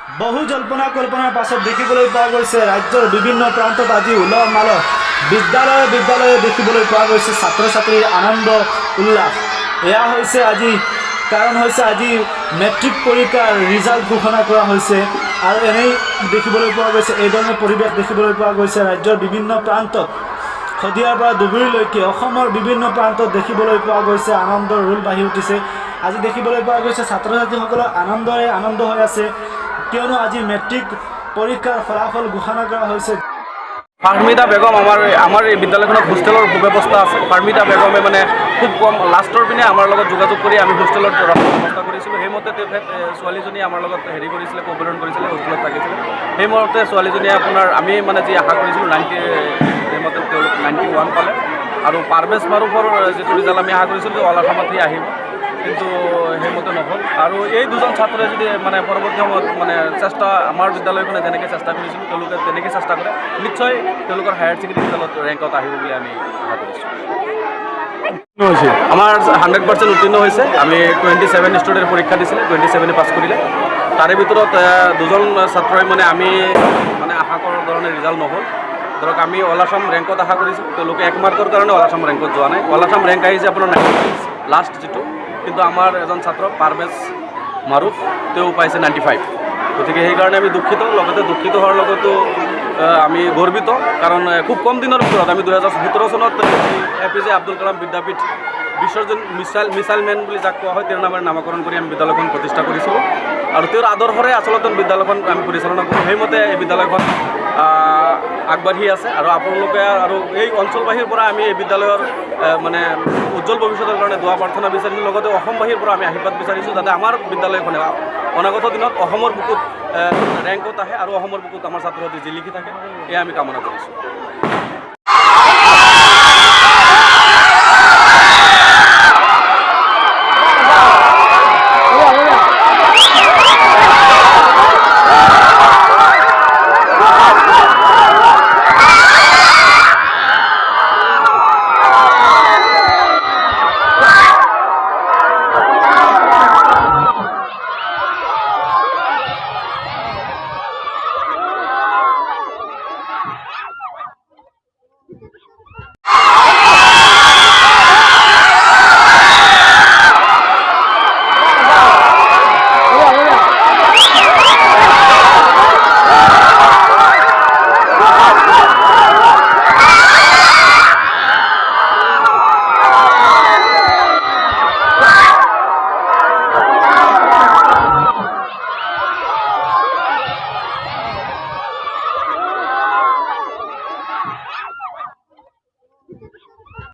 বহু জল্পনা কল্পনাৰ পাছত দেখিবলৈ পোৱা গৈছে ৰাজ্যৰ বিভিন্ন প্ৰান্তত আজি উলহ মালহ বিদ্যালয়ে বিদ্যালয়ে দেখিবলৈ পোৱা গৈছে ছাত্ৰ ছাত্ৰীৰ আনন্দ উল্লাস। এয়া হৈছে আজি কাৰণ হৈছে আজি মেট্ৰিক পৰীক্ষাৰ ৰিজাল্ট ঘোষণা কৰা হৈছে আৰু এনেই দেখিবলৈ পোৱা গৈছে এইধৰণৰ পৰিৱেশ দেখিবলৈ পোৱা গৈছে ৰাজ্যৰ বিভিন্ন প্ৰান্তত। শদিয়াৰ পৰা ধুবুৰীলৈকে অসমৰ বিভিন্ন প্ৰান্তত দেখিবলৈ পোৱা গৈছে আনন্দৰ ৰোল বাঢ়ি উঠিছে। আজি দেখিবলৈ পোৱা গৈছে ছাত্ৰ ছাত্ৰীসকলৰ আনন্দৰে আনন্দ হৈ আছে, কিয়নো আজি মেট্ৰিক পৰীক্ষাৰ ফলাফল ঘোষণা কৰা হৈছে। ফাহমিদা বেগম আমাৰ এই বিদ্যালয়খনত হোষ্টেলৰ সুব্যৱস্থা আছে। ফাহমিদা বেগমে মানে খুব কম লাষ্টৰ পিনে আমাৰ লগত যোগাযোগ কৰি আমি হোষ্টেলত ব্যৱস্থা কৰিছিলোঁ। সেইমতে তেখেত ছোৱালীজনীয়ে আমাৰ লগত হেৰি কৰিছিলে, কোঅপাৰেট কৰিছিলে, হোষ্টেলত থাকিছিলে। সেইমতে ছোৱালীজনীয়ে আপোনাৰ আমি মানে যি আশা কৰিছিলোঁ সেইমতে তেওঁলোক 91 পালে। আৰু পাৰভেজ মাৰুফৰ যিটো ৰিজাল্ট আমি আশা কৰিছিলোঁ অল আসামত সি আহিব, কিন্তু সেইমতে নহ'ল। আৰু এই দুজন ছাত্ৰই যদি মানে পৰৱৰ্তী সময়ত মানে চেষ্টা আমাৰ বিদ্যালয়খনে যেনেকৈ চেষ্টা কৰিছিলোঁ তেওঁলোকে তেনেকৈ চেষ্টা কৰে, নিশ্চয় তেওঁলোকৰ হায়াৰ ছেকেণ্ডেৰী ৰিজাল্টত ৰেংকত আহিব বুলি আমি আশা কৰিছোঁ। আমাৰ 100% উত্তীৰ্ণ হৈছে। আমি 27 ষ্টুডেণ্ট পৰীক্ষা দিছিলে, 27 পাছ কৰিলে। তাৰে ভিতৰত দুজন ছাত্ৰই মানে আমি মানে আশা কৰাৰ ধৰণে ৰিজাল্ট নহ'ল। ধৰক আমি অল আসাম ৰেংকত আশা কৰিছোঁ, তেওঁলোকে 1 মাৰ্কৰ কাৰণে অল আসাম ৰেংকত যোৱা নাই। অল আসাম ৰেংক আহিছে আপোনাৰ 96 লাষ্ট যিটো, কিন্তু আমাৰ এজন ছাত্ৰ পাৰভেজ মাৰুফ তেওঁ পাইছে 95। গতিকে সেইকাৰণে আমি দুখিত, লগতে দুখিত হোৱাৰ লগতো আমি গৰ্বিত, কাৰণ খুব কম দিনৰ ভিতৰত আমি 2017 চনত APJ আব্দুল কালাম বিদ্যাপীঠ বিশ্বজন মিছাইল মেন বুলি যাক কোৱা হয় তেওঁৰ নামেৰে নামকৰণ কৰি আমি বিদ্যালয়খন প্ৰতিষ্ঠা কৰিছিলোঁ। আৰু তেওঁৰ আদৰ্শৰে আচলতে বিদ্যালয়খন আমি পৰিচালনা কৰোঁ। সেইমতে এই বিদ্যালয়খন আগবাঢ়ি আছে। আৰু আপোনালোকে আৰু এই অঞ্চলবাসীৰ পৰা আমি এই বিদ্যালয়ৰ মানে উজ্জ্বল ভৱিষ্যতৰ কাৰণে দোৱা প্ৰাৰ্থনা বিচাৰিছোঁ, লগতে অসমবাসীৰ পৰা আমি আশীৰ্বাদ বিচাৰিছোঁ যাতে আমাৰ বিদ্যালয়খনে অনাগত দিনত অসমৰ বুকুত ৰেংকত আহে আৰু অসমৰ বুকুত আমাৰ ছাত্ৰ ছাত্ৰী জিলিকি থাকে, এয়া আমি কামনা কৰিছোঁ।